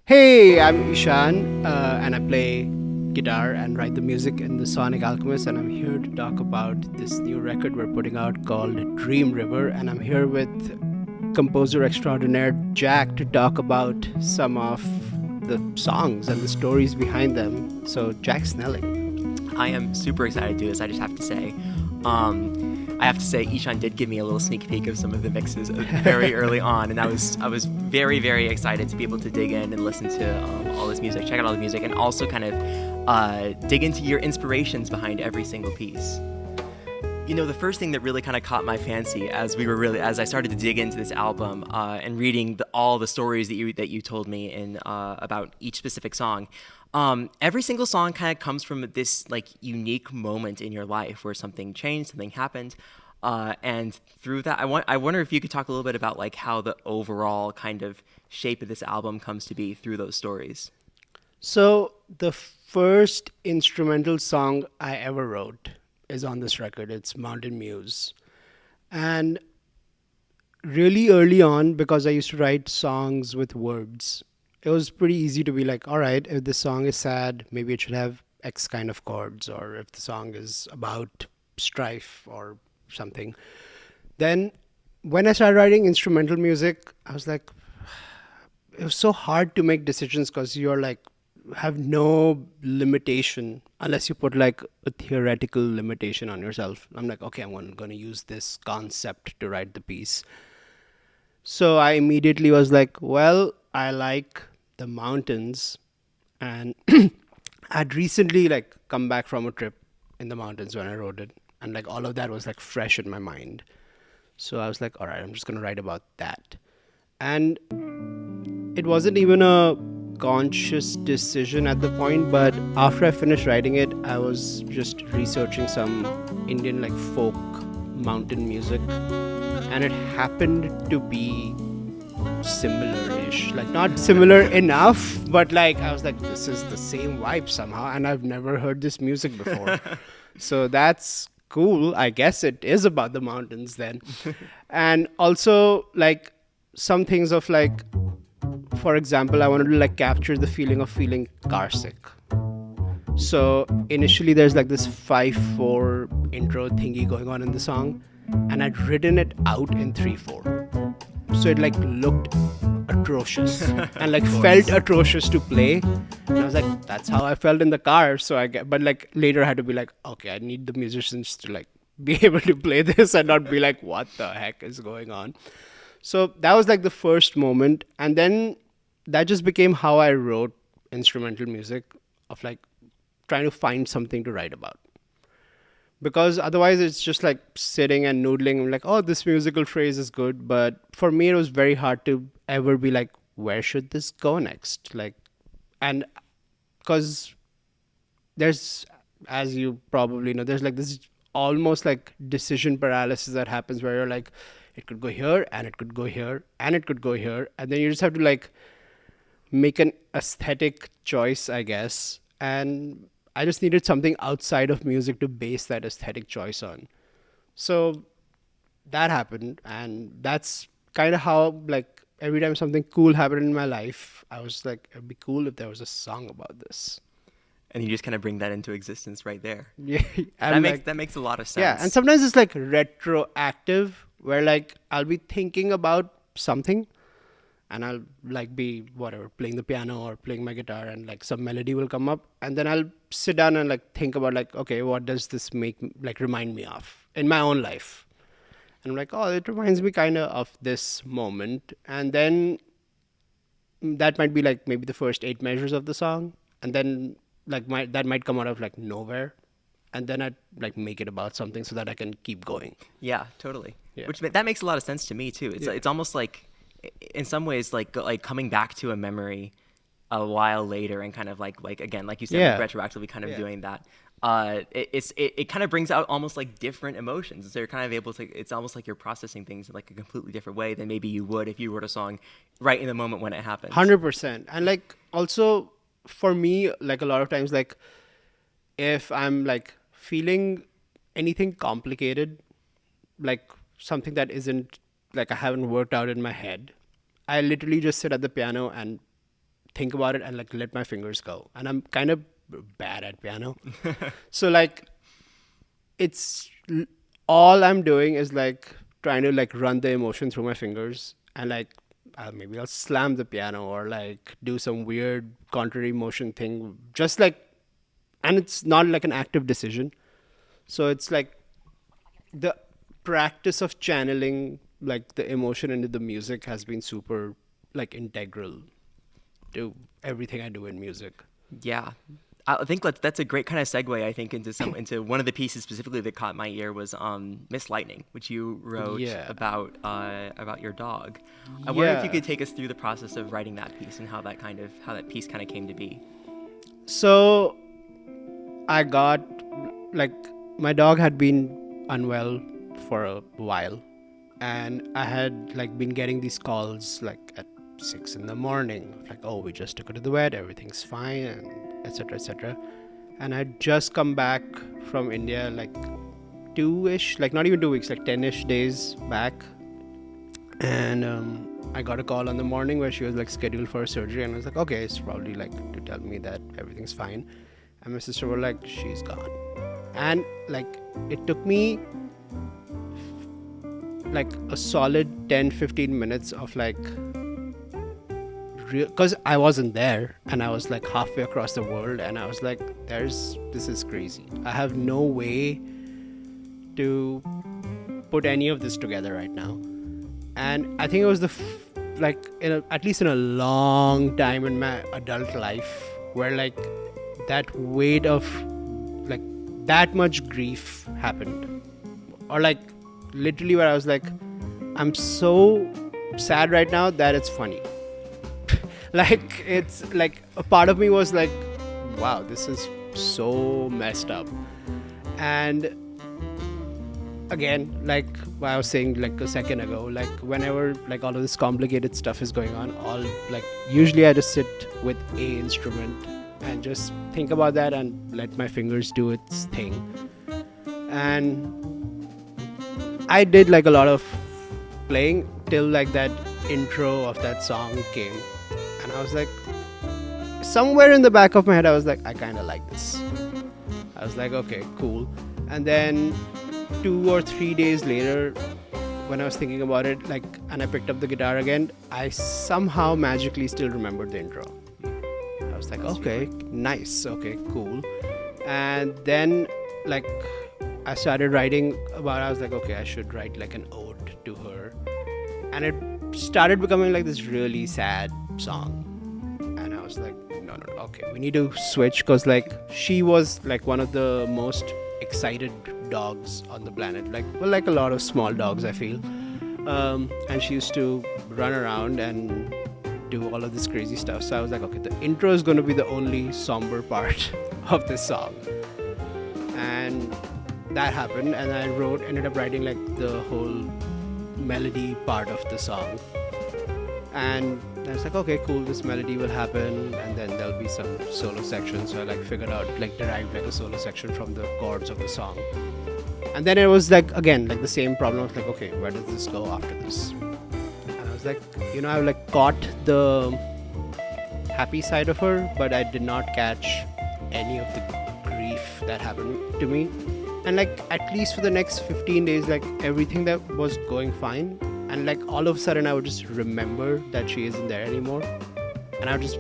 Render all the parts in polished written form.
Hey, I'm Ishan, and I play guitar and write the music in the Sonic Alchemist, and I'm here to talk about this new record we're putting out called Dream River, and I'm here with composer extraordinaire Jack to talk about some of the songs and the stories behind them. So, Jack Snelling. I am super excited to do this. I just have to say, Ishan did give me a little sneak peek of some of the mixes very early on, and I was very very excited to be able to dig in and listen to all this music, check out all the music, and also kind of dig into your inspirations behind every single piece. You know, the first thing that really kind of caught my fancy as I started to dig into this album and reading all the stories that you told me in about each specific song. Every single song kind of comes from this like unique moment in your life where something changed, something happened, and through that, I wonder if you could talk a little bit about like how the overall kind of shape of this album comes to be through those stories. So, the first instrumental song I ever wrote is on this record. It's Mountain Muse. And really early on, because I used to write songs with words, it was pretty easy to be like, all right, if this song is sad, maybe it should have X kind of chords, or if the song is about strife or something. Then when I started writing instrumental music, I was like, it was so hard to make decisions because you're like, have no limitation unless you put like a theoretical limitation on yourself. I'm like, okay, going to use this concept to write the piece. So I immediately was like, well, I like the mountains, and I'd recently like come back from a trip in the mountains when I wrote it, and like all of that was like fresh in my mind. So I was like, all right, I'm just going to write about that. And it wasn't even a conscious decision at the point, but after I finished writing it, I was just researching some Indian like folk mountain music, and it happened to be similar-ish, like not similar enough, but like I was like, this is the same vibe somehow, and I've never heard this music before. So that's cool. I guess it is about the mountains then. And also like some things of like, for example, I wanted to like capture the feeling of feeling car sick. So initially there's like this 5/4 intro thingy going on in the song, and I'd written it out in 3/4. So it like looked atrocious and like felt atrocious to play. And I was like, that's how I felt in the car. So I get, but like later I had to be like, okay, I need the musicians to like be able to play this and not be like, what the heck is going on? So that was like the first moment. And then that just became how I wrote instrumental music, of like trying to find something to write about. Because otherwise it's just like sitting and noodling. I'm like, oh, this musical phrase is good. But for me, it was very hard to ever be like, where should this go next? Like, and because there's, as you probably know, there's like this almost like decision paralysis that happens where you're like, it could go here and it could go here and it could go here. And then you just have to like make an aesthetic choice, I guess. And I just needed something outside of music to base that aesthetic choice on. So that happened, and that's kind of how like every time something cool happened in my life, I was like, it'd be cool if there was a song about this. And you just kind of bring that into existence right there. Yeah, That I'm makes like, that makes a lot of yeah, and sense. sometimes it's like retroactive, where like I'll be thinking about something, and I'll like be whatever playing the piano or playing my guitar, and like some melody will come up, and then I'll sit down and like think about like, okay, what does this make like remind me of in my own life? And I'm like, oh, it reminds me kind of this moment, and then that might be like maybe the first 8 measures of the song, and then like that might come out of like nowhere, and then I'd like make it about something so that I can keep going. Yeah, totally. Yeah. That makes a lot of sense to me too. Yeah. It's almost like, in some ways, like coming back to a memory a while later and kind of like again, like you said, Yeah. like retroactively kind of Yeah. doing that. It kind of brings out almost like different emotions. So you're kind of able to. It's almost like you're processing things in like a completely different way than maybe you would if you wrote a song right in the moment when it happens. 100%. And like also for me, like a lot of times, like if I'm like feeling anything complicated, like something that isn't like I haven't worked out in my head, I literally just sit at the piano and think about it and like let my fingers go. And I'm kind of bad at piano. So like it's all I'm doing is like trying to like run the emotion through my fingers and like maybe I'll slam the piano or like do some weird contrary motion thing, just like, and it's not like an active decision. So it's like the practice of channeling like the emotion into the music has been super like integral to everything I do in music. Yeah. I think that's a great kind of segue. I think into one of the pieces specifically that caught my ear was Miss Lightning, which you wrote Yeah. about your dog. I wonder if you Yeah. could take us through the process of writing that piece and how that piece kind of came to be. So I got like my dog had been unwell for a while, and I had like been getting these calls like at 6 in the morning, like, oh, we just took her to the vet, everything's fine, and etc. etc. And I'd just come back from India like 2-ish, like not even 2 weeks, like 10-ish days back, and I got a call on the morning where she was like scheduled for a surgery, and I was like, okay, it's probably like to tell me that everything's fine. And my sister was like, she's gone. And like it took me like a solid 10-15 minutes of like because I wasn't there and I was like halfway across the world, and I was like, this is crazy. I have no way to put any of this together right now. And I think it was at least in a long time in my adult life where like that weight of like that much grief happened, or like literally where I was like, I'm so sad right now that it's funny. Like it's like a part of me was like, wow, this is so messed up. And again, like what I was saying like a second ago, like whenever like all of this complicated stuff is going on, all like usually I just sit with a instrument and just think about that and let my fingers do its thing. And I did like a lot of playing till like that intro of that song came, and I was like, somewhere in the back of my head I was like, I kind of like this. I was like, okay, cool. And then 2 or 3 days later, when I was thinking about it, like, and I picked up the guitar again, I somehow magically still remembered the intro. I was like, okay, nice, okay, cool. And then like I started writing about, I was like, okay, I should write like an ode to her. And it started becoming like this really sad song. And I was like, no, okay, we need to switch, because like she was like one of the most excited dogs on the planet, like, well, like a lot of small dogs I feel, and she used to run around and do all of this crazy stuff. So I was like, okay, the intro is going to be the only somber part of this song. And that happened, and I ended up writing like the whole melody part of the song. And I was like, okay, cool, this melody will happen, and then there'll be some solo section. So I like figured out, like derived like a solo section from the chords of the song. And then it was like, again, like the same problem of like, okay, where does this go after this? And I was like, I like caught the happy side of her, but I did not catch any of the grief that happened to me. And like at least for the next 15 days, like everything that was going fine, and like all of a sudden I would just remember that she isn't there anymore, and I would just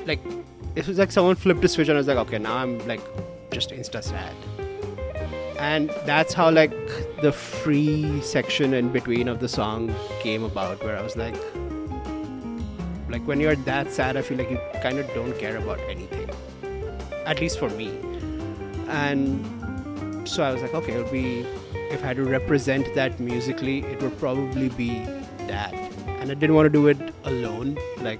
like, it was like someone flipped a switch and I was like, okay, now I'm like just insta sad. And that's how like the free section in between of the song came about, where I was like when you're that sad, I feel like you kind of don't care about anything, at least for me. And so I was like, okay, it would be, if I had to represent that musically, it would probably be that. And I didn't want to do it alone, like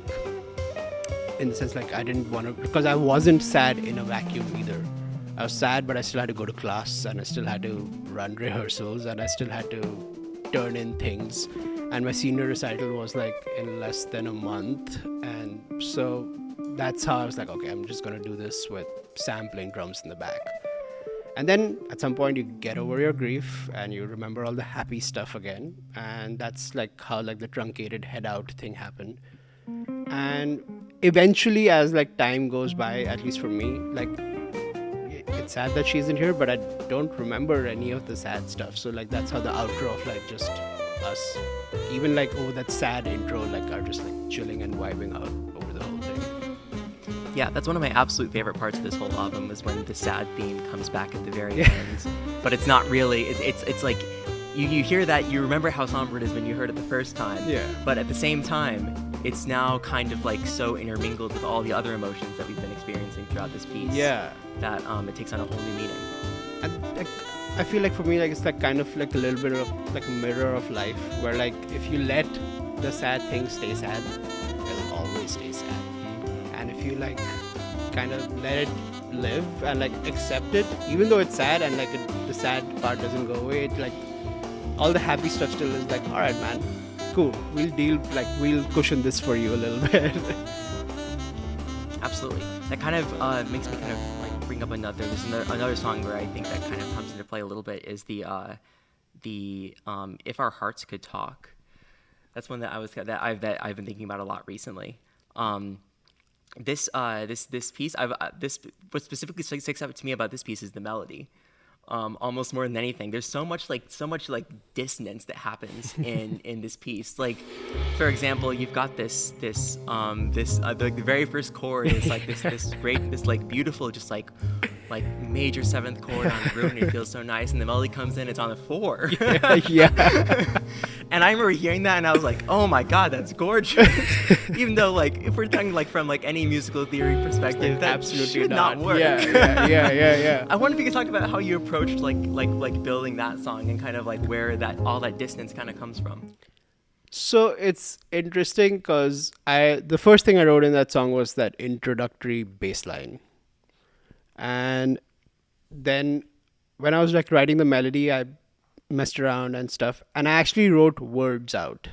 in the sense like I didn't want to, because I wasn't sad in a vacuum either. I was sad, but I still had to go to class, and I still had to run rehearsals, and I still had to turn in things. And my senior recital was like in less than a month, and so that's how I was like, okay, I'm just gonna do this with Sam playing drums in the back. And then at some point you get over your grief and you remember all the happy stuff again, and that's like how like the truncated head out thing happened. And eventually, as like time goes by, at least for me, like it's sad that she isn't here, but I don't remember any of the sad stuff. So like that's how the outro of like just us, even like oh that sad intro, like are just like chilling and vibing out over the whole thing. Yeah, that's one of my absolute favorite parts of this whole album is when the sad theme comes back at the very Yeah. end. But it's not really. It's like you hear that, you remember how somber it is when you heard it the first time. Yeah. But at the same time, it's now kind of like so intermingled with all the other emotions that we've been experiencing throughout this piece. Yeah. That it takes on a whole new meaning. And like, I feel like for me, like it's like kind of like a little bit of like a mirror of life, where like if you let the sad thing stay sad, it'll always stay sad. And if you like kind of let it live and like accept it, even though it's sad and like the sad part doesn't go away, it like all the happy stuff still is like, all right, man, cool. We'll cushion this for you a little bit. Absolutely. That kind of makes me kind of like bring up there's another song where I think that kind of comes into play a little bit is the If Our Hearts Could Talk. That's one that I've been thinking about a lot recently. This piece, what specifically sticks out to me about this piece is the melody. Almost more than anything, there's so much dissonance that happens in this piece. Like, for example, you've got the very first chord is like this great, this like beautiful, just like major seventh chord on the root, and it feels so nice. And the melody comes in, it's on a 4. Yeah. And I remember hearing that, and I was like, "Oh my God, that's gorgeous!" Even though, like, if we're talking like from like any musical theory perspective, that Absolutely should not work. Yeah. I wonder if you could talk about how you approached like building that song and kind of like where all that dissonance kind of comes from. So it's interesting because the first thing I wrote in that song was that introductory bass line. And then when I was like writing the melody, I messed around and stuff, and I actually wrote words out.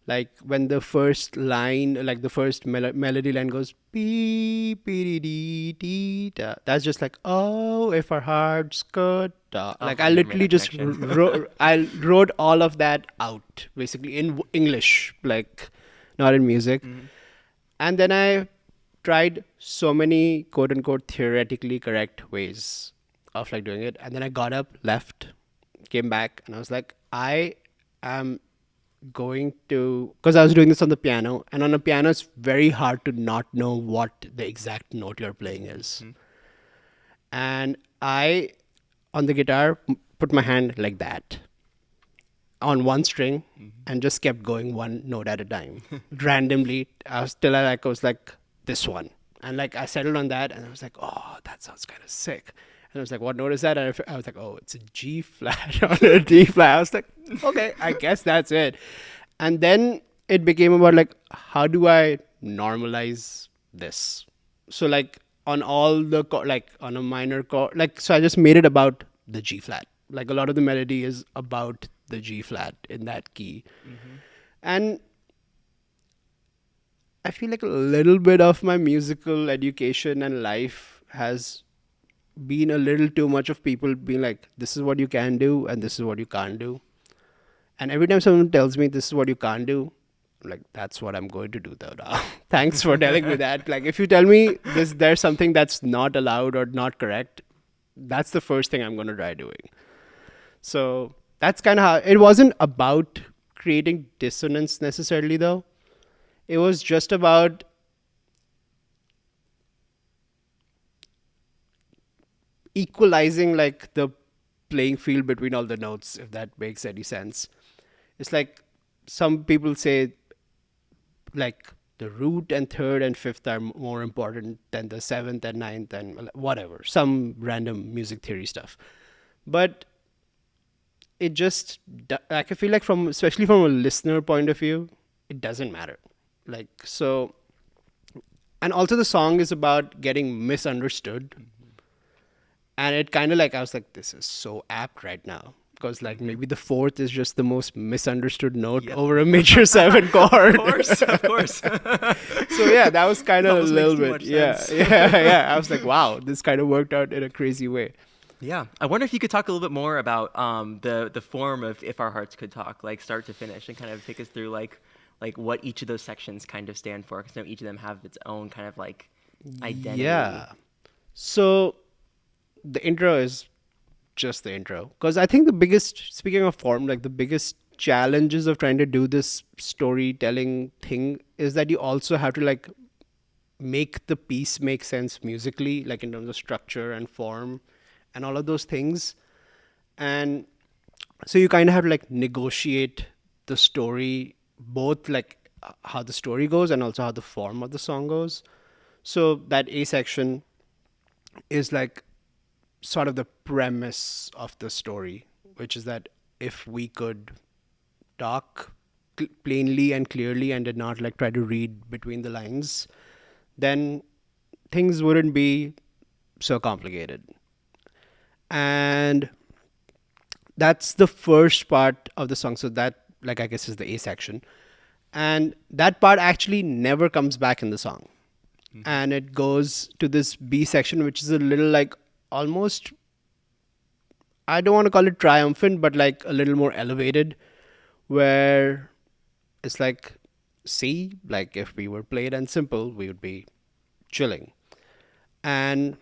Like when the first line, like the first melody line goes beep dee dee dee da. That's just like, oh, if our hearts could da. Like I you made literally that just connection. I wrote all of that out basically in English, like not in music. And then I tried so many quote unquote theoretically correct ways of like doing it, and then I got up, left, came back, and I was like, I am going to, because I was doing this on the piano, and on a piano it's very hard to not know what the exact note you're playing is. And I on the guitar put my hand like that on one string and just kept going one note at a time randomly. I was like this one, and like I settled on that, and I was like, oh, that sounds kind of sick. And I was like, what note is that? And I was like, oh, it's a G flat on a D flat. I was like, okay, I guess that's it. And then it became about like, how do I normalize this? So like on all the like on a minor chord, like, so I just made it about the G flat. Like a lot of the melody is about the G flat in that key. And I feel like a little bit of my musical education and life has been a little too much of people being like, this is what you can do and this is what you can't do. And every time someone tells me this is what you can't do, I'm like, that's what I'm going to do though now. Thanks for telling me that. Like if you tell me there's something that's not allowed or not correct, that's the first thing I'm going to try doing. So that's kind of how it wasn't about creating dissonance necessarily though. It was just about equalizing like the playing field between all the notes, if that makes any sense. It's like some people say like the root and third and fifth are more important than the seventh and ninth and whatever, some random music theory stuff. But it just, like I feel like from, especially from a listener point of view, it doesn't matter. Like, so, and also the song is about getting misunderstood. And it kind of like, I was like, this is so apt right now. Because like maybe the fourth is just the most misunderstood note over a major 7 chord. Of course. So yeah, that was kind of a Almost little makes too bit. much Yeah, sense. yeah. I was like, wow, this kind of worked out in a crazy way. Yeah, I wonder if you could talk a little bit more about the form of If Our Hearts Could Talk, like start to finish, and kind of take us through like like what each of those sections kind of stand for, because each of them have its own kind of like identity. Yeah. So the intro is just the intro. Because I think the biggest, speaking of form, like the biggest challenges of trying to do this storytelling thing is that you also have to like make the piece make sense musically, like in terms of structure and form and all of those things. And so you kind of have to like negotiate the story, both like how the story goes and also how the form of the song goes. So that A section is like sort of the premise of the story, which is that if we could talk plainly and clearly and did not like try to read between the lines, then things wouldn't be so complicated. And that's the first part of the song. So that, like, I guess is the A section. And that part actually never comes back in the song. And it goes to this B section, which is a little like almost, I don't want to call it triumphant, but like a little more elevated, where it's like, see, like if we were played and simple, we would be chilling. And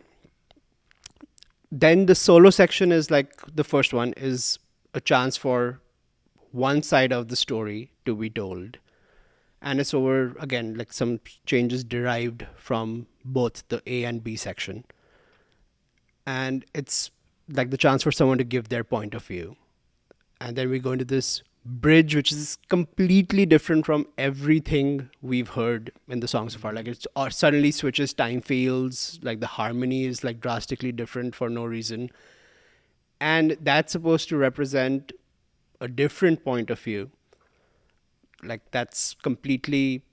then the solo section is like the first one is a chance for one side of the story to be told. And it's over again, like some changes derived from both the A and B section. And it's like the chance for someone to give their point of view. And then we go into this bridge, which is completely different from everything we've heard in the song so far. Like it suddenly switches time fields, like the harmony is like drastically different for no reason. And that's supposed to represent a different point of view. Like that's completely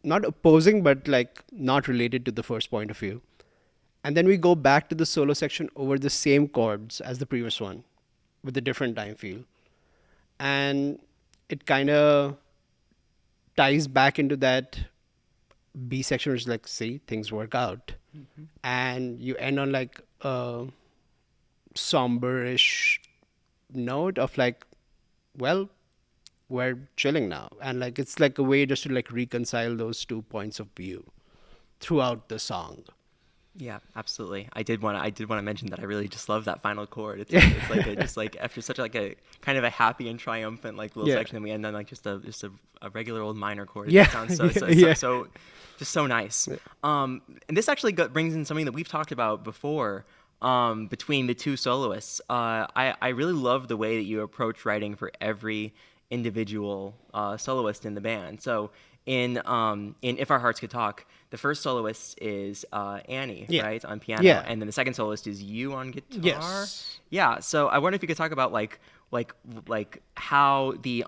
not opposing, but like not related to the first point of view. And then we go back to the solo section over the same chords as the previous one with a different time feel. And it kind of ties back into that B section, which is like, see, things work out. And you end on like a somber-ish note of like, well, we're chilling now. And like it's like a way just to like reconcile those 2 points of view throughout the song. Yeah, absolutely. I did want to mention that I really just love that final chord. It's like just like after such like a kind of a happy and triumphant like little Yeah. section, then we end on like just a regular old minor chord. Yeah. It sounds Yeah. just so nice. And this actually brings in something that we've talked about before. Between the two soloists, I really love the way that you approach writing for every individual soloist in the band. So in If Our Hearts Could Talk, the first soloist is Annie, Yeah. right, on piano, Yeah. and then the second soloist is you on guitar. Yes. Yeah. So I wonder if you could talk about like how the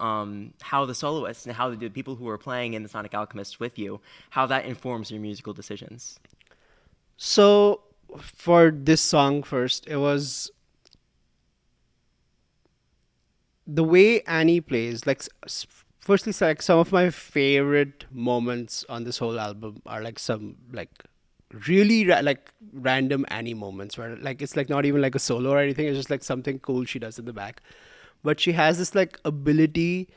soloists and how the people who are playing in the Sonic Alchemist with you, how that informs your musical decisions. So for this song first, it was the way Annie plays. Like, firstly, it's like some of my favorite moments on this whole album are like some like really like random Annie moments where like it's like not even like a solo or anything. It's just like something cool she does in the back. But she has this like ability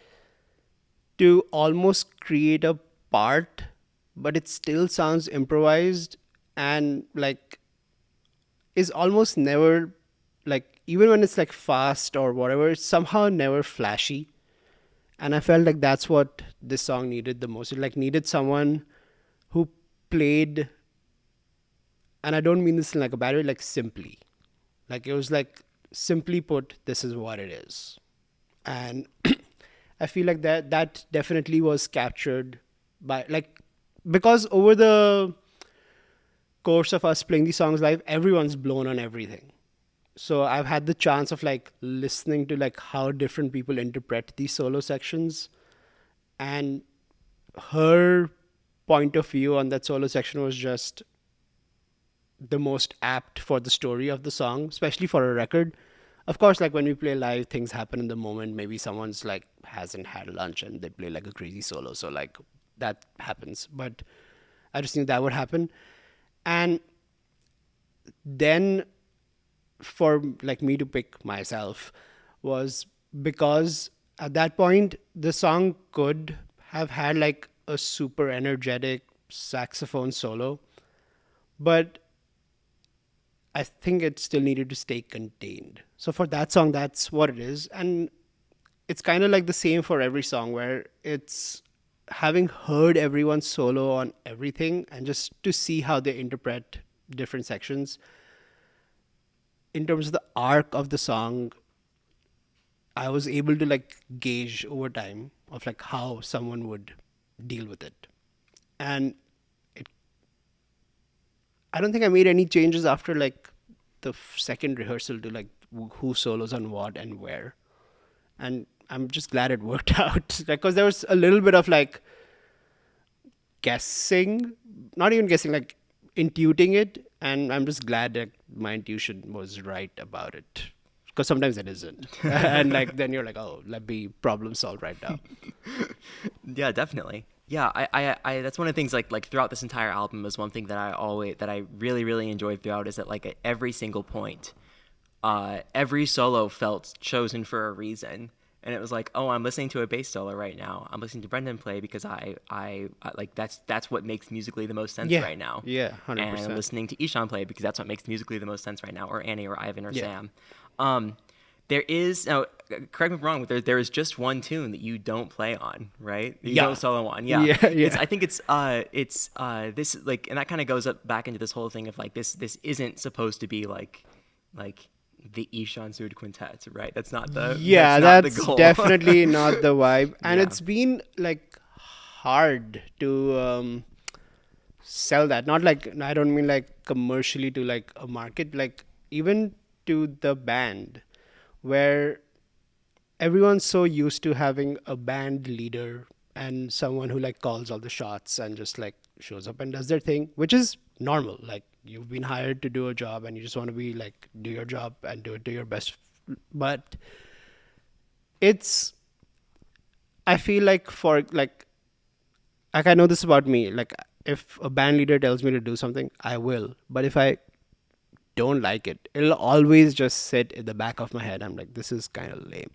to almost create a part, but it still sounds improvised and like is almost never like, even when it's like fast or whatever, it's somehow never flashy. And I felt like that's what this song needed the most. It like needed someone who played, and I don't mean this in like a bad way, like simply. Like it was like simply put, this is what it is. And I feel like that definitely was captured by like, because over the course of us playing these songs live, everyone's blown on everything. So I've had the chance of like listening to like how different people interpret these solo sections, and her point of view on that solo section was just the most apt for the story of the song, especially for a record. Of course, like when we play live, things happen in the moment. Maybe someone's like hasn't had lunch and they play like a crazy solo. So like that happens. But I just knew that would happen. And then for like me to pick myself was because At that point, the song could have had like a super energetic saxophone solo, but I think it still needed to stay contained. So for that song, that's what it is. And it's kind of like the same for every song, where it's having heard everyone's solo on everything and just to see how they interpret different sections. In terms of the arc of the song, I was able to like gauge over time of like how someone would deal with it. And it, I don't think I made any changes after like the second rehearsal to like who solos on what and where. And I'm just glad it worked out because there was a little bit of like guessing, not even guessing, like intuiting it. And I'm just glad that my intuition was right about it because sometimes it isn't. And like then you're like, oh, let me problem solve right now. Yeah, definitely. Yeah, I that's one of the things like throughout this entire album is one thing that I really really enjoyed throughout is that like at every single point, every solo felt chosen for a reason. And it was like, oh, I'm listening to a bass solo right now. I'm listening to Brendan play because I like that's what makes musically the most sense right now. Yeah, And 100%. I'm listening to Ishan play because that's what makes musically the most sense right now, or Annie or Ivan or Yeah. Sam. There is now, correct me if I'm wrong, but there is just one tune that you don't play on, right? You Yeah. don't solo on. Yeah. Yeah, yeah. I think it's this like, and that kind of goes up back into this whole thing of like this isn't supposed to be like the Ishan Sud Quintet, right? That's not the Yeah, that's not that's the goal. definitely not the vibe. And Yeah. it's been like hard to sell that. Not like, I don't mean like commercially to like a market, like even to the band, where everyone's so used to having a band leader and someone who like calls all the shots and just like shows up and does their thing, which is normal. Like you've been hired to do a job and you just want to be like do your job and do it to your best. But it's, I feel like for like I know this about me. Like if a band leader tells me to do something, I will. But if I don't like it, it'll always just sit in the back of my head. I'm like, this is kind of lame.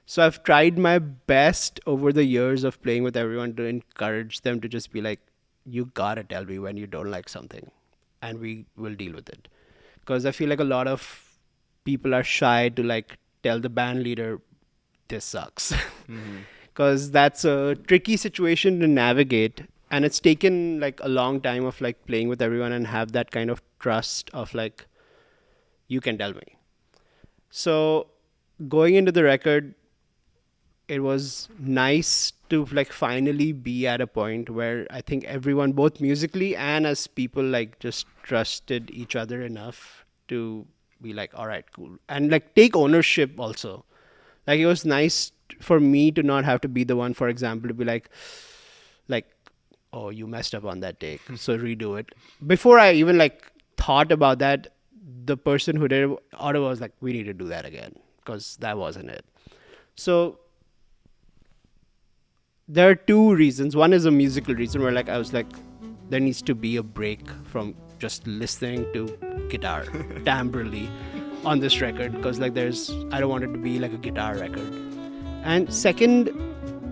So I've tried my best over the years of playing with everyone to encourage them to just be like, you gotta tell me when you don't like something and we will deal with it. Because I feel like a lot of people are shy to like tell the band leader, this sucks. Because that's a tricky situation to navigate. And it's taken like a long time of like playing with everyone and have that kind of trust of like, you can tell me. So going into the record, it was nice to like finally be at a point where I think everyone, both musically and as people, like just trusted each other enough to be like, all right, cool, and like take ownership also. Like it was nice for me to not have to be the one, for example, to be like, oh, you messed up on that take, so redo it. Before I even like thought about that, the person who did it, Ottawa was like, we need to do that again because that wasn't it. So there are two reasons. One is a musical reason where like I was like, there needs to be a break from just listening to guitar timbrely on this record because like I don't want it to be like a guitar record. And second,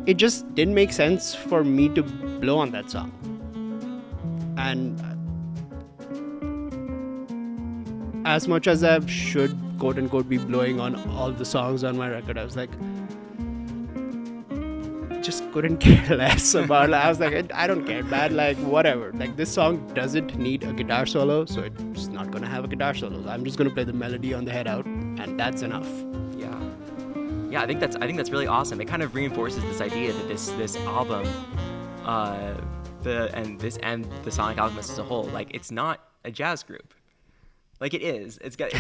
it just didn't make sense for me to blow on that song. And as much as I should quote unquote be blowing on all the songs on my record, I was like, just couldn't care less about it. I was like, I don't care, man. Like, whatever. Like, this song doesn't need a guitar solo, so it's not gonna have a guitar solo. I'm just gonna play the melody on the head out, and that's enough. Yeah, I think that's really awesome. It kind of reinforces this idea that this album, the Sonic Alchemist as a whole, like it's not a jazz group. Like it is. It's got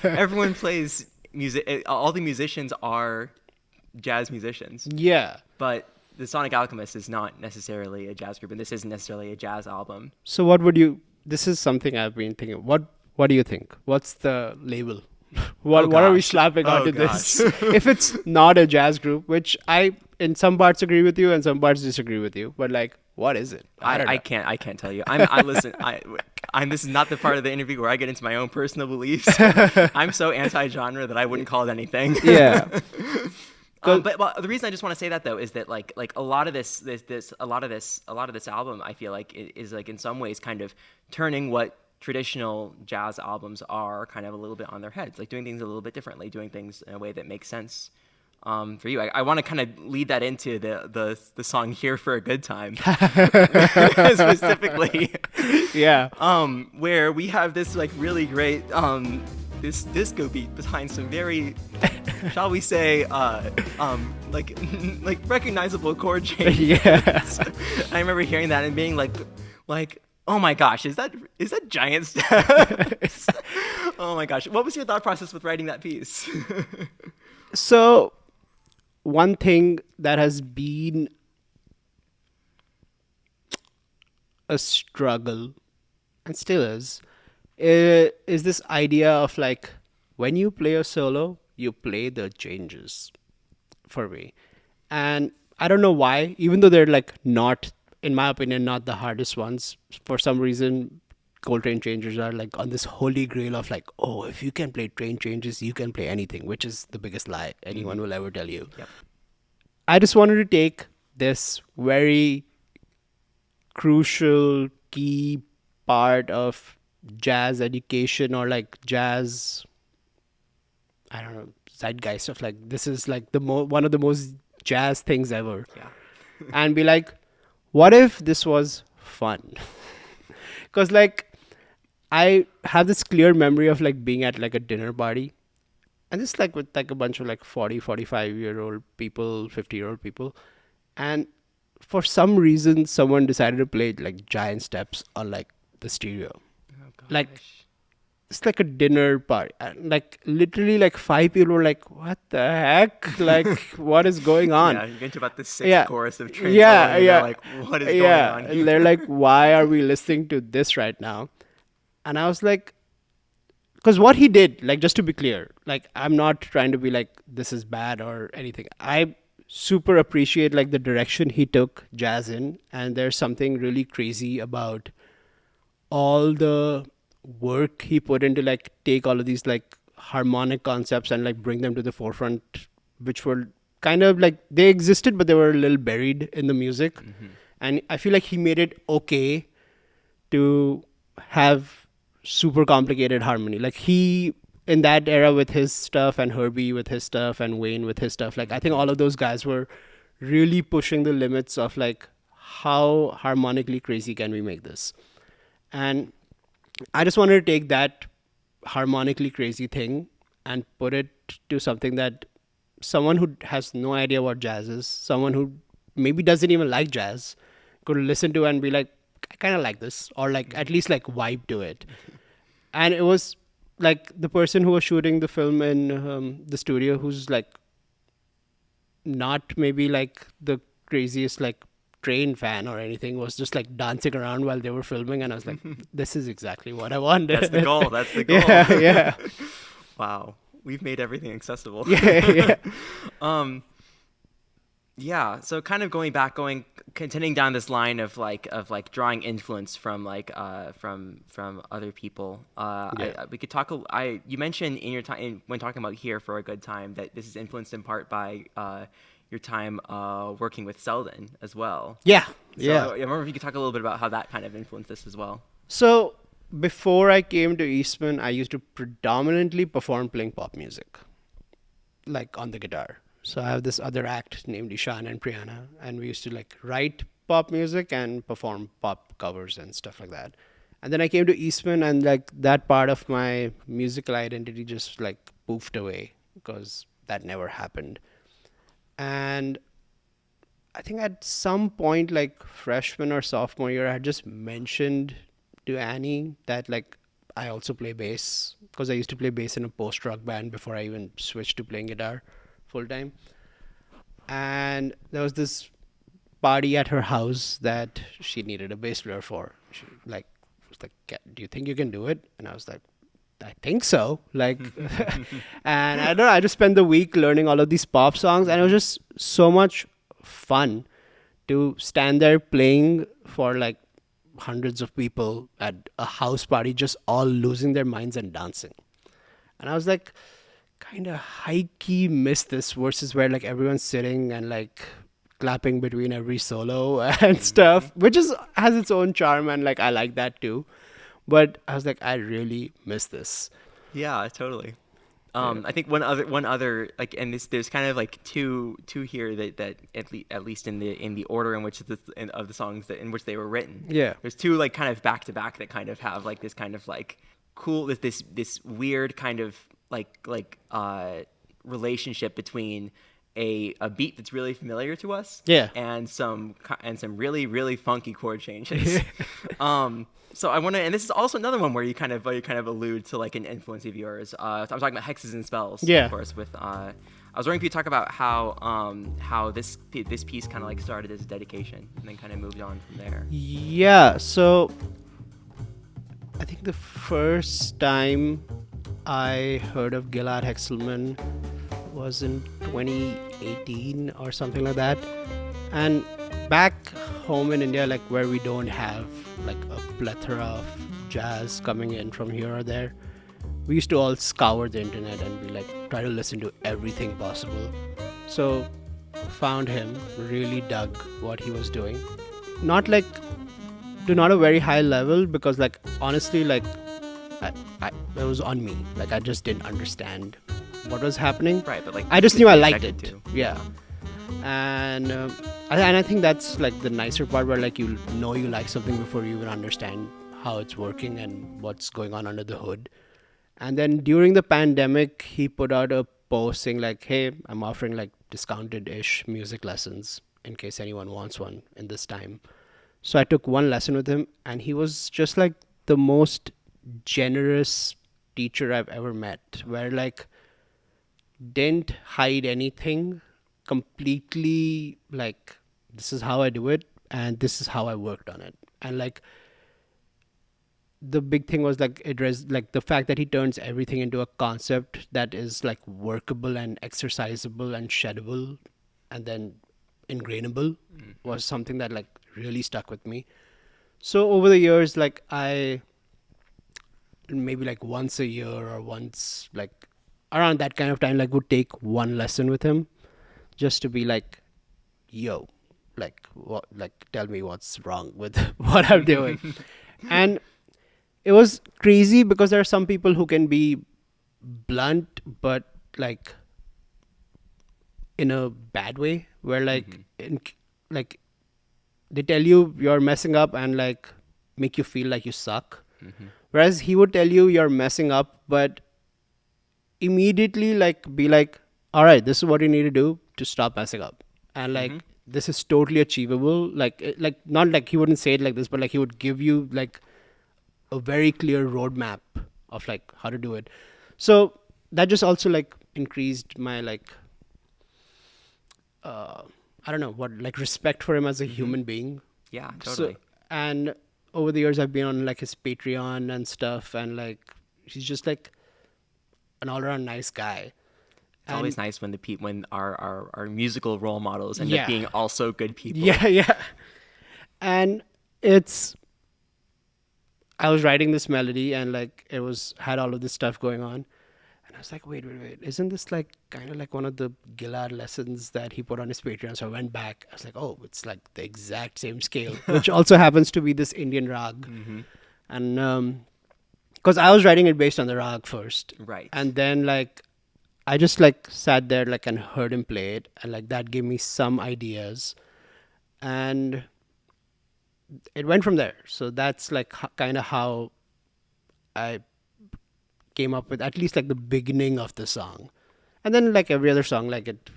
everyone plays music. All the musicians are jazz musicians. Yeah. But the Sonic Alchemist is not necessarily a jazz group, and this isn't necessarily a jazz album. So what would you? This is something I've been thinking. What do you think? What's the label? What are we slapping onto this? If it's not a jazz group, which I in some parts agree with you and some parts disagree with you, but like, what is it? I can't tell you. This is not the part of the interview where I get into my own personal beliefs. I'm so anti-genre that I wouldn't call it anything. Yeah. But well, the reason I just want to say that though is that like a lot of this album I feel like is like in some ways kind of turning what traditional jazz albums are kind of a little bit on their heads, like doing things a little bit differently, doing things in a way that makes sense for you. I want to kind of lead that into the song "Here for a Good Time" specifically. Yeah. Where we have this like really great this disco beat behind some very, shall we say, like like recognizable chord changes. Yeah. I remember hearing that and being like, oh my gosh, is that giant steps? Oh my gosh, what was your thought process with writing that piece? So, one thing that has been a struggle and still is this idea of like when you play a solo, you play the changes for me. And I don't know why, even though they're like not, in my opinion, not the hardest ones, for some reason, Coltrane changes are like on this holy grail of like, oh, if you can play train changes, you can play anything, which is the biggest lie anyone will ever tell you. Yep. I just wanted to take this very crucial key part of jazz education or like jazz, I don't know, zeitgeist of like this is like one of the most jazz things ever, Yeah. and be like, what if this was fun? Because like I have this clear memory of like being at like a dinner party, and just like with like a bunch of like 40, 45-year-old people, 50-year-old people, and for some reason someone decided to play like giant steps on like the stereo. Oh gosh. Like it's like a dinner party, and like literally like 5 people were like, what the heck, like what is going on? Yeah, you get to about the sixth Yeah. chorus of train Yeah, solo, and yeah. they're like, what is going Yeah, on and here? they're like, why are we listening to this right now? And I was like, because what he did, like, just to be clear, like, I'm not trying to be like this is bad or anything. I super appreciate like the direction he took jazz in, and there's something really crazy about all the work he put into like take all of these like harmonic concepts and like bring them to the forefront, which were kind of like they existed but they were a little buried in the music. And I feel like he made it okay to have super complicated harmony. Like he in that era with his stuff, and Herbie with his stuff, and Wayne with his stuff, like I think all of those guys were really pushing the limits of like how harmonically crazy can we make this. And I just wanted to take that harmonically crazy thing and put it to something that someone who has no idea what jazz is, someone who maybe doesn't even like jazz, could listen to and be like, I kind of like this, or like at least like vibe to it. And it was like the person who was shooting the film in the studio, who's like not maybe like the craziest like train fan or anything, was just like dancing around while they were filming, and I was like, this is exactly what I wanted. That's the goal. That's the goal. Yeah, yeah. Wow, we've made everything accessible. Yeah, yeah. Yeah, so kind of continuing down this line of like drawing influence from like from other people. Yeah. We could talk. You mentioned in your time when talking about Here for a Good Time that this is influenced in part by your time working with Selden as well. Yeah, So yeah. I remember if you could talk a little bit about how that kind of influenced this as well. So before I came to Eastman, I used to predominantly perform playing pop music, like on the guitar. So I have this other act named Ishan and Priyana, and we used to like write pop music and perform pop covers and stuff like that. And then I came to Eastman, and like that part of my musical identity just like poofed away because that never happened. And I think at some point, like freshman or sophomore year, I had just mentioned to Annie that like I also play bass, because I used to play bass in a post rock band before I even switched to playing guitar full time. And there was this party at her house that she needed a bass player for. She like was like, "Do you think you can do it?" And I was like, I think so. Like, and I don't know, I just spent the week learning all of these pop songs, and it was just so much fun to stand there playing for like hundreds of people at a house party, just all losing their minds and dancing. And I was like, kind of high key miss this versus where like everyone's sitting and like clapping between every solo and Hmm. stuff, which is has its own charm and like I like that too. But I was like, I really miss this. Yeah, totally. Yeah. I think one other like, and this there's kind of like two here that at least in the order in which of the songs that in which they were written. Yeah. There's two like kind of back to back that kind of have like this kind of like cool this weird kind of relationship between a beat that's really familiar to us Yeah. and some really really funky chord changes. So I want to, and this is also another one where you kind of allude to like an influence of yours. I'm talking about hexes and spells, of Yeah. course. With I was wondering if you talk about how this piece kind of like started as a dedication and then kind of moved on from there. Yeah. So I think the first time I heard of Gilad Hexelman was in 2018 or something like that. And back home in India, like where we don't have like a plethora of jazz coming in from here or there, we used to all scour the internet and we like try to listen to everything possible. So found him, really dug what he was doing. Not like to not a very high level because like honestly like I, it was on me. Like I just didn't understand what was happening. Right, but like I just you knew I liked connected it. to, Yeah. yeah. And I think that's like the nicer part where like you know you like something before you even understand how it's working and what's going on under the hood. And then during the pandemic, he put out a post saying like, "Hey, I'm offering like discounted-ish music lessons in case anyone wants one in this time." So I took one lesson with him, and he was just like the most generous teacher I've ever met. Where like didn't hide anything, completely like this is how I do it, and this is how I worked on it, and like the big thing was like like the fact that he turns everything into a concept that is like workable and exercisable and sheddable and then ingrainable Hmm. was something that like really stuck with me. So over the years like I maybe like once a year or once like around that kind of time like would take one lesson with him just to be like, yo, like what, like tell me what's wrong with what I'm doing. And it was crazy because there are some people who can be blunt but like in a bad way where like Hmm. like they tell you you're messing up and like make you feel like you suck, Hmm. whereas he would tell you you're messing up but immediately like be like, all right, this is what you need to do to stop messing up, and Hmm. like this is totally achievable. Like like not like he wouldn't say it like this, but like he would give you like a very clear roadmap of like how to do it. So that just also like increased my like uh I don't know what, like respect for him as a Hmm. human being. Yeah, So totally. and over the years I've been on like his Patreon and stuff, and like he's just like an all around nice guy. It's And always nice when when our musical role models end up yeah. being also good people. Yeah, yeah. And it's I was writing this melody and like it was had all of this stuff going on. And I was like, wait. Isn't this like kind of like one of the Gillard lessons that he put on his Patreon? So I went back. I was like, oh, it's like the exact same scale, which also happens to be this Indian rag. Hmm. And because I was writing it based on the rag first. Right. And then like I just like sat there like and heard him play it. And like that gave me some ideas. And it went from there. So that's like kind of how I came up with at least like the beginning of the song. And then like every other song, like it,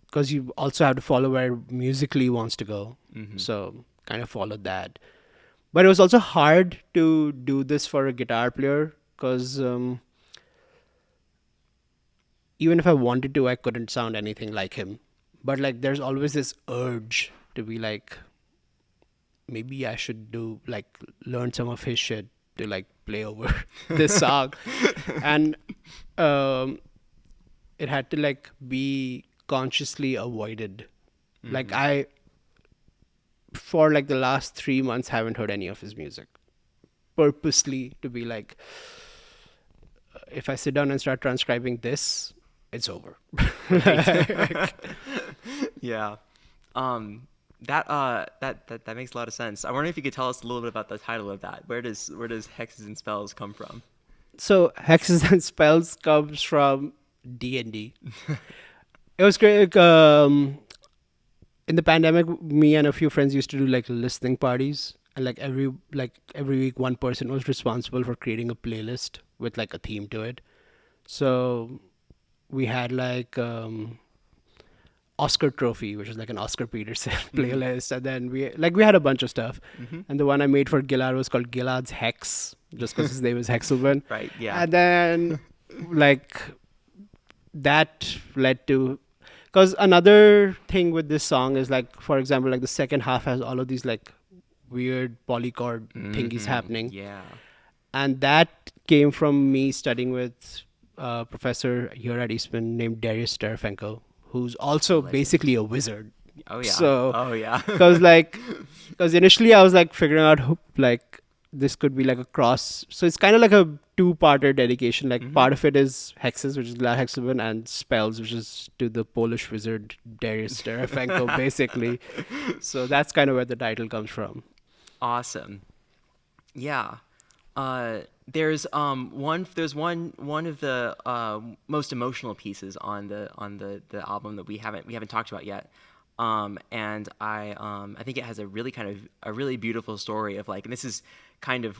because you also have to follow where musically wants to go. Hmm. So kind of followed that. But it was also hard to do this for a guitar player because even if I wanted to, I couldn't sound anything like him. But like there's always this urge to be like, maybe I should do like learn some of his shit to like play over this song. And um, it had to like be consciously avoided. Like Hmm. I, for like the last 3 months, haven't heard any of his music purposely to be like, if I sit down and start transcribing this, it's over. Right. Yeah. That makes a lot of sense. I wonder if you could tell us a little bit about the title of that. Where does hexes and spells come from? So hexes and spells comes from D&D. It was great. In the pandemic, me and a few friends used to do like listening parties, and like every week, one person was responsible for creating a playlist with like a theme to it. So we had like Oscar Trophy, which is like an Oscar Peterson playlist, and then we had a bunch of stuff. Mm-hmm. And the one I made for Gillard was called Gillard's Hex, just because his name is Hexelman. Right. Yeah. And then like that led to, because another thing with this song is like, for example, like the second half has all of these like weird polychord thingies happening, Yeah. and that came from me studying with a professor here at Eastman named Darius Terefenko, who's also Legend. basically a wizard. Oh yeah. So Oh yeah. because initially I was like figuring out like this could be like a cross. So it's kind of like a two-parter dedication. Like part of it is hexes, which is Glad Hexagon, and spells, which is to the Polish wizard Darius Terefenko, basically. So that's kind of where the title comes from. Awesome. Yeah. There's one of the most emotional pieces on the album that we haven't talked about yet. And I think it has a really beautiful story of like, and this is kind of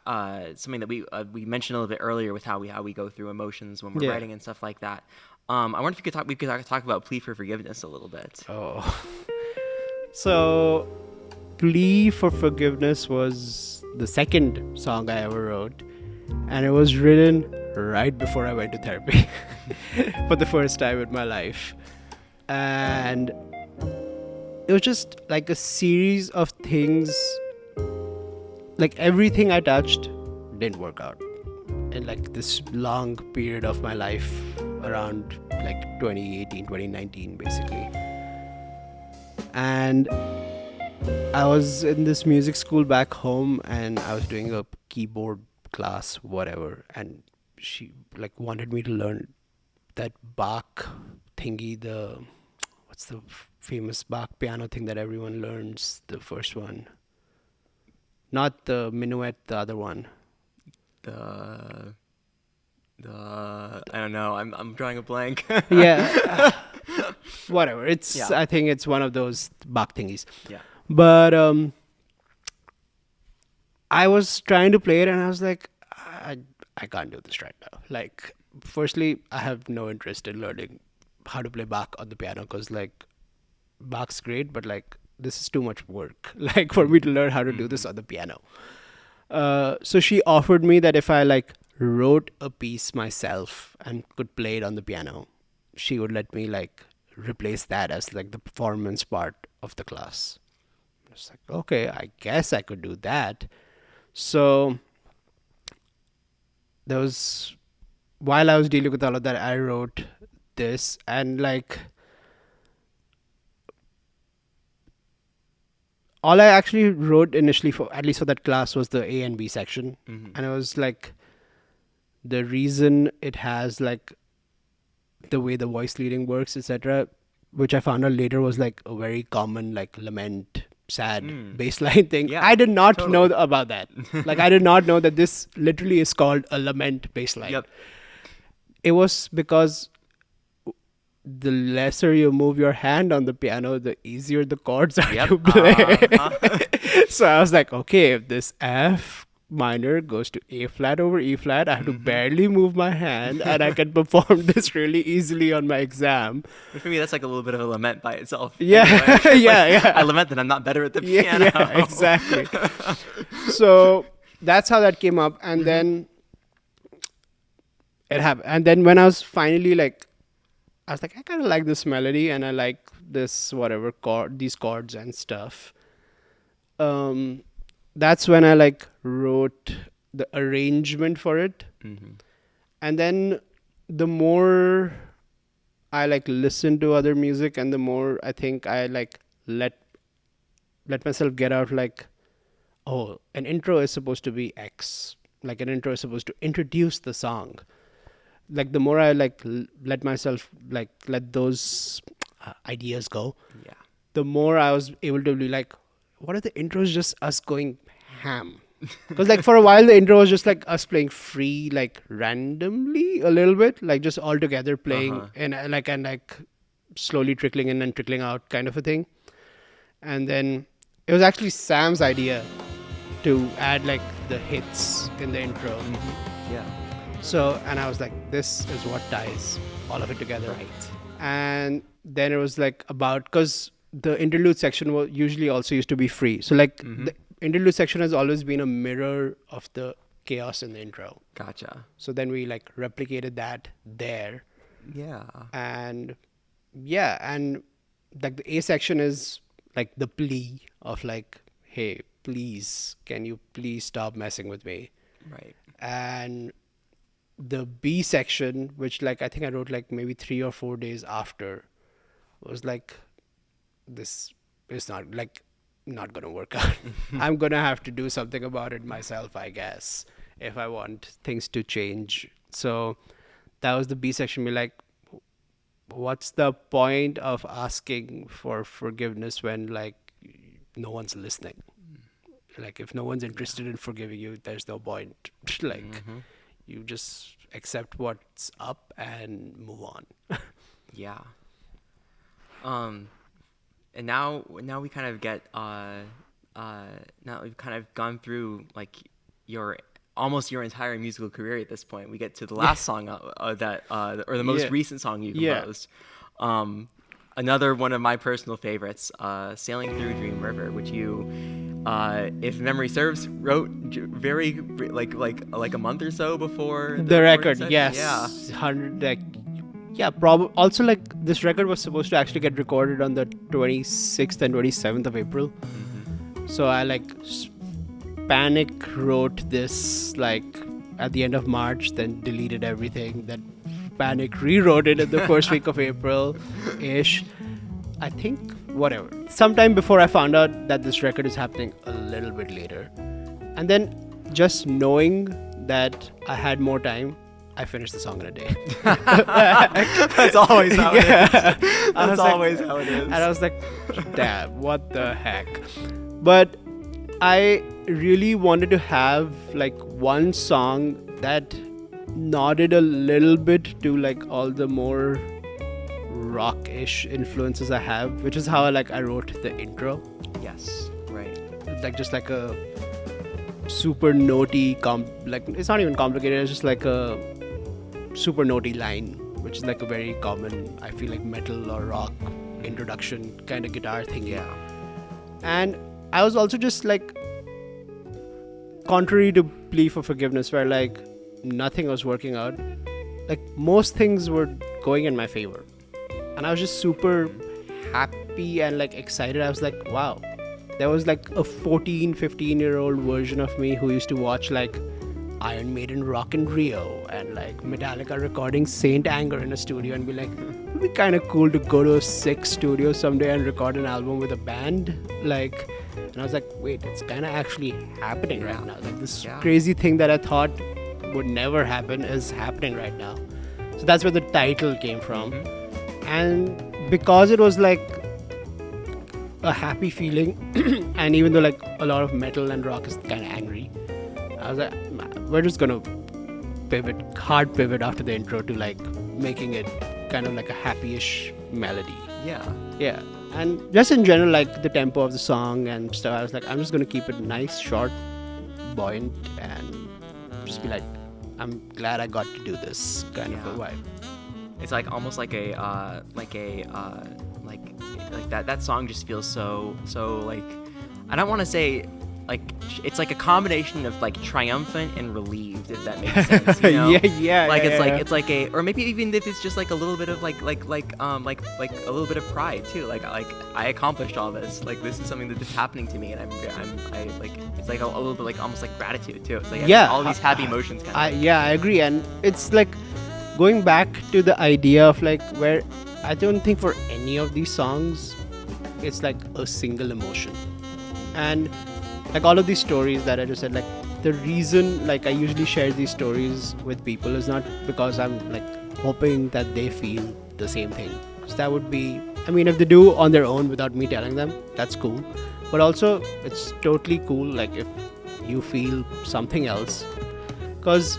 something that we mentioned a little bit earlier with how we go through emotions when we're Yeah. writing and stuff like that. I wonder if we could talk about Plea for Forgiveness a little bit. Oh. So, Plea for Forgiveness was the second song I ever wrote, and it was written right before I went to therapy for the first time in my life. And it was just like a series of things, like everything I touched didn't work out in like this long period of my life around like 2018, 2019, basically. And I was in this music school back home, and I was doing a keyboard class, whatever, and she like wanted me to learn that Bach thingy, what's the famous Bach piano thing that everyone learns, the first one, not the minuet, the other one. The I don't know. I'm drawing a blank. Yeah. Whatever, it's Yeah. I think it's one of those Bach thingies. Yeah. But I was trying to play it, and I was like, I can't do this right now. Like, firstly, I have no interest in learning how to play Bach on the piano, because like Bach's great, but like this is too much work. Like for me to learn how to do this on the piano. So she offered me that if I like wrote a piece myself and could play it on the piano, she would let me like replace that as like the performance part of the class. I was like, okay, I guess I could do that. So there was, while I was dealing with all of that, I wrote this, and like all I actually wrote initially, for at least for that class, was the A and B section. And it was like the reason it has like the way the voice leading works, etc., which I found out later was like a very common like lament, sad bass line thing. Yeah, I did not totally. know about that. Like I did not know that this literally is called a lament bass line. Yep. It was because the lesser you move your hand on the piano, the easier the chords are Yep. to play. Uh-huh. So I was like, okay, if this F minor goes to A flat over E flat, I have to barely move my hand, and I can perform this really easily on my exam. But for me, that's like a little bit of a lament by itself. Yeah, anyway. It's yeah. I lament that I'm not better at the Yeah, piano. yeah, exactly. So that's how that came up, and then it happened. And then when I was finally like, I was like, I kind of like this melody, and I like this whatever chord, these chords and stuff. That's when I like wrote the arrangement for it, and then the more I like listen to other music, and the more I think I like let myself get out like, oh, an intro is supposed to be X, like an intro is supposed to introduce the song. Like the more I like let myself like let those ideas go, Yeah. the more I was able to be like, what are the intros just us going ham? Because like for a while the intro was just like us playing free, like randomly a little bit, like just all together playing and like slowly trickling in and trickling out kind of a thing. And then it was actually Sam's idea to add like the hits in the intro. Yeah. So, and I was like, this is what ties all of it together. Right. And then it was like about, because the interlude section was usually also used to be free. So like the interlude section has always been a mirror of the chaos in the intro. Gotcha. So then we like replicated that there. Yeah. And yeah, and like the A section is like the plea of like, hey, please, can you please stop messing with me? Right. And the B section, which like I think I wrote like maybe 3 or 4 days after, was like, this is not gonna work out. I'm gonna have to do something about it myself, I guess, if I want things to change. So that was the B section. Be like, what's the point of asking for forgiveness when like no one's listening? Like if no one's interested in forgiving you, there's no point. Like you just accept what's up and move on. Yeah. And now we kind of get now we've kind of gone through like your almost your entire musical career at this point. We get to the last song that or the most recent song you composed. Another one of my personal favorites, "Sailing Through Dream River," which you, if memory serves, wrote very like a month or so before the record. session. Yes, Yeah. 100 like. Yeah, probably. Also, like this record was supposed to actually get recorded on the 26th and 27th of April. So I like panic wrote this like at the end of March, then deleted everything. Then panic rewrote it in the first week of April ish. I think whatever. Sometime before I found out that this record is happening a little bit later. And then just knowing that I had more time, I finished the song in a day. That's always how it is. That's always how it is. And I was like, damn, what the heck? But I really wanted to have like one song that nodded a little bit to like all the more rock-ish influences I have, which is how I wrote the intro. Yes, right. Like just like a super notey like it's not even complicated, it's just like a super notey line, which is like a very common, I feel like, metal or rock introduction kind of guitar thing. Yeah. And I was also just like, contrary to Plea for Forgiveness, where like nothing was working out, like most things were going in my favor, and I was just super happy and like excited. I was like, wow, there was like a 15-year-old version of me who used to watch like Iron Maiden rock in Rio and like Metallica recording Saint Anger in a studio and be like, it'd be kind of cool to go to a sick studio someday and record an album with a band. Like, and I was like, wait, it's kind of actually happening right now. Like this crazy thing that I thought would never happen is happening right now. So that's where the title came from. And because it was like a happy feeling, and even though like a lot of metal and rock is kind of angry, I was like, we're just gonna hard pivot after the intro to like making it kind of like a happy-ish melody. Yeah. And just in general, like the tempo of the song and stuff, I was like, I'm just gonna keep it nice, short, buoyant, and just be like, I'm glad I got to do this kind of a vibe. It's like almost like that song just feels so like, I don't want to say like, it's like a combination of like triumphant and relieved, if that makes sense, you know? It's like a, or maybe even if it's just like a little bit of like a little bit of pride too, like I accomplished all this, like this is something that's happening to me, and I like, it's like a little bit like almost like gratitude too. It's like all these happy emotions kind of. I agree, and it's like going back to the idea of like where I don't think for any of these songs it's like a single emotion, and like all of these stories that I just said, like the reason like I usually share these stories with people is not because I'm like hoping that they feel the same thing, because that would be, I mean, if they do on their own without me telling them, that's cool. But also it's totally cool like if you feel something else, because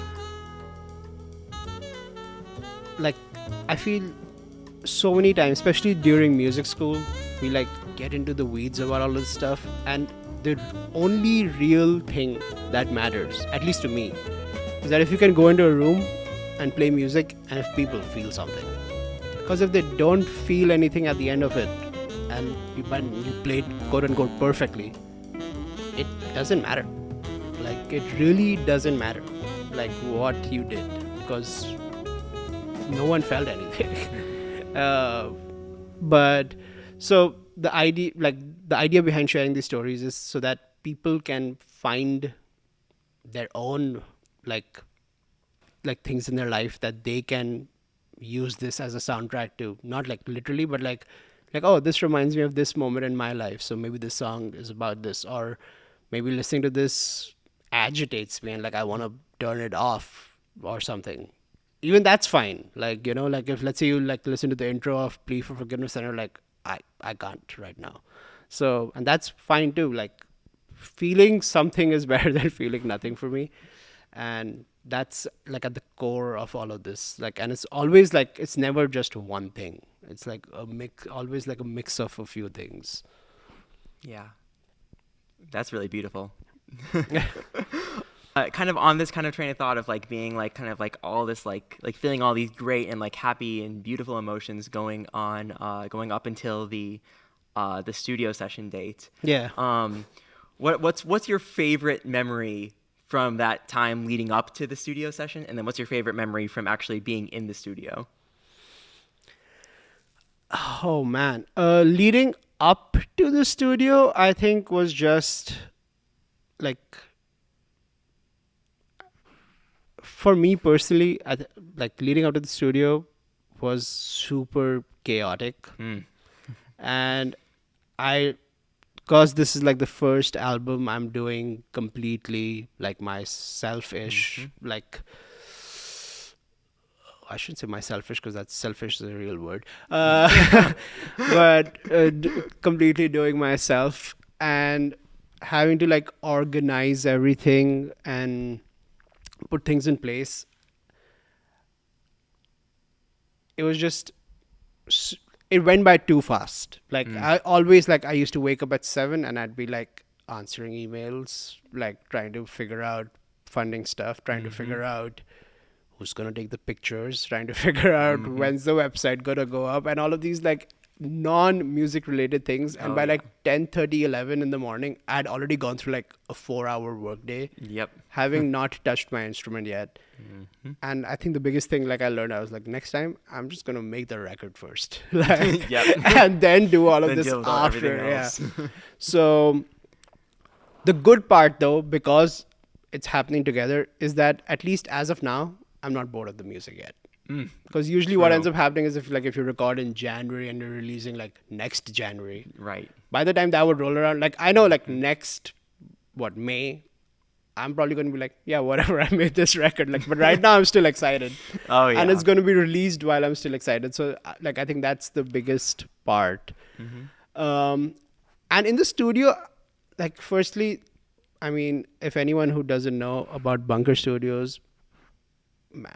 like I feel so many times, especially during music school, we like get into the weeds about all this stuff, and the only real thing that matters, at least to me, is that if you can go into a room and play music and if people feel something. Because if they don't feel anything at the end of it, and you played quote unquote perfectly, it doesn't matter. Like it really doesn't matter like what you did, because no one felt anything. But so the idea behind sharing these stories is so that people can find their own like things in their life that they can use this as a soundtrack to, not like literally, but like oh, this reminds me of this moment in my life, so maybe this song is about this, or maybe listening to this agitates me and like I want to turn it off or something. Even that's fine, like, you know, like if let's say you like listen to the intro of Plea for Forgiveness and you're like I can't right now, so, and that's fine too. Like feeling something is better than feeling nothing for me, and that's like at the core of all of this, like, and it's always like it's never just one thing, it's like a mix, always like a mix of a few things. Yeah, that's really beautiful. Kind of on this kind of train of thought of like being like kind of like all this like feeling all these great and like happy and beautiful emotions going on, going up until the studio session date. Yeah. What's your favorite memory from that time leading up to the studio session, and then what's your favorite memory from actually being in the studio? Oh man, leading up to the studio, I think was just like, for me personally, like leading up to the studio was super chaotic, and I, because this is like the first album I'm doing completely like my selfish, like I shouldn't say my selfish because that's selfish is a real word, but completely doing myself and having to like organize everything and put things in place. It was just it went by too fast. Like I always like I used to wake up at 7 and I'd be like answering emails, like trying to figure out funding stuff, trying to figure out who's gonna take the pictures, trying to figure out when's the website gonna go up, and all of these like non-music related things. And Oh, by yeah. like 10:30, 11 in the morning, I'd already gone through like a 4-hour workday, Yep. having not touched my instrument yet. And I think the biggest thing like I learned, I was like, next time I'm just gonna make the record first, like, Yep. and then do all of Then this deal with everything after. Yeah. else. So the good part though, because it's happening together, is that at least as of now, I'm not bored of the music yet. Because usually what True. ends up happening is if you record in January and you're releasing like next January, Right. by the time that would roll around, like I know like next May, I'm probably going to be like, yeah, whatever, I made this record. Like, but right now I'm still excited. Oh, yeah. And it's going to be released while I'm still excited. So like I think that's the biggest part. And in the studio, like firstly, I mean, if anyone who doesn't know about Bunker Studios, man,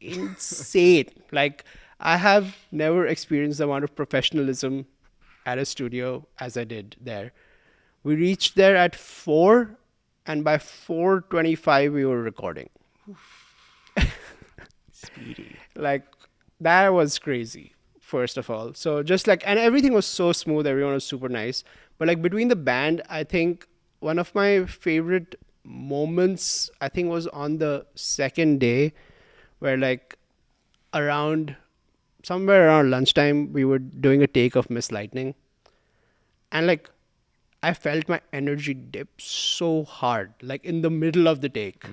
insane. Like I have never experienced the amount of professionalism at a studio as I did there. We reached there at 4, and by 4:25 we were recording. Speedy. Like that was crazy, first of all. So just like, and everything was so smooth, everyone was super nice. But like between the band, I think one of my favorite moments, I think, was on the second day, where like around somewhere around lunchtime we were doing a take of Miss Lightning, and like I felt my energy dip so hard, like in the middle of the take.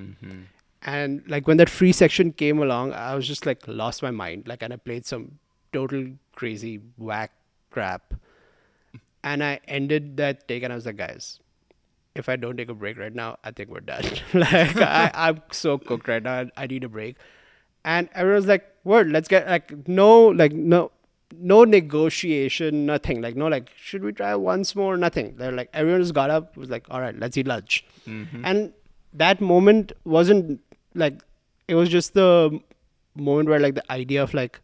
And like when that free section came along, I was just like lost my mind. Like, and I played some total crazy whack crap. And I ended that take and I was like, guys, if I don't take a break right now, I think we're done. I'm so cooked right now. I need a break. And everyone's like, word, let's get no negotiation, nothing. Like, no, like, should we try once more? Nothing. They're like, everyone just got up, was like, all right, let's eat lunch. And that moment wasn't like, it was just the moment where like the idea of like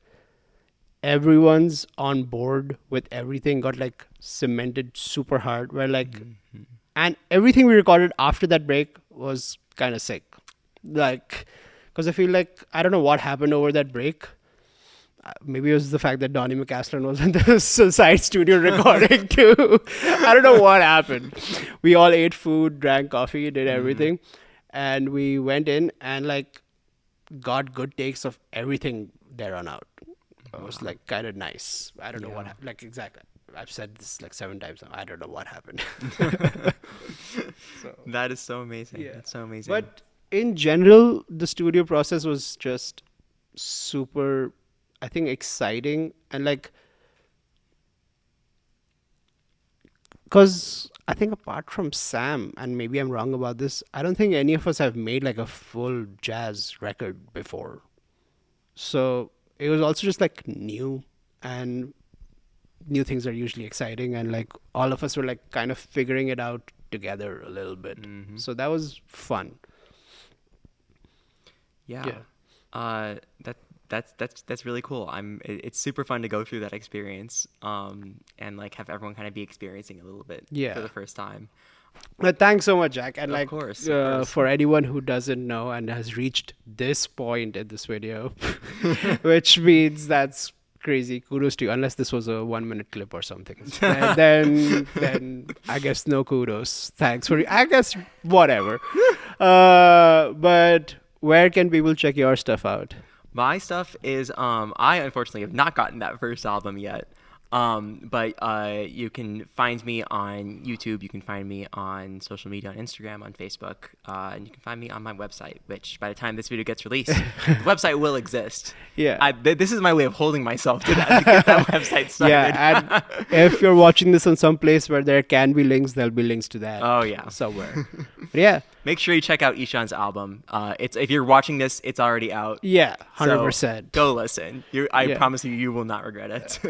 everyone's on board with everything got like cemented super hard, where like, and everything we recorded after that break was kind of sick. Like, because I feel like, I don't know what happened over that break. Maybe it was the fact that Donnie McCaslin was in the side studio recording too. I don't know what happened. We all ate food, drank coffee, did everything. And we went in and like got good takes of everything there on out. It was like kind of nice. I don't know what happened. Like, exactly. I've said this like 7 times now. I don't know what happened. That is so amazing. Yeah. That's so amazing. But in general, the studio process was just super, I think, exciting. And like, because I think apart from Sam, and maybe I'm wrong about this, I don't think any of us have made like a full jazz record before. So it was also just like new, and new things are usually exciting, and like all of us were like kind of figuring it out together a little bit. So that was fun. Yeah. That's really cool. It's super fun to go through that experience, and like have everyone kind of be experiencing a little bit for the first time. But thanks so much, Jack. And Of course. for anyone who doesn't know and has reached this point in this video, which means that's crazy. Kudos to you. Unless this was a 1-minute clip or something, then I guess no kudos. Thanks for. I guess whatever. But where can people check your stuff out? My stuff is I unfortunately have not gotten that first album yet. But you can find me on YouTube. You can find me on social media, on Instagram, on Facebook, and you can find me on my website, which by the time this video gets released, the website will exist. Yeah. This is my way of holding myself to that, to get that website started. Yeah, and if you're watching this on some place where there can be links, there'll be links to that. Oh, yeah. Somewhere. But yeah. Make sure you check out Ishan's album. If you're watching this, it's already out. Yeah, 100%. So go listen. I promise you will not regret it.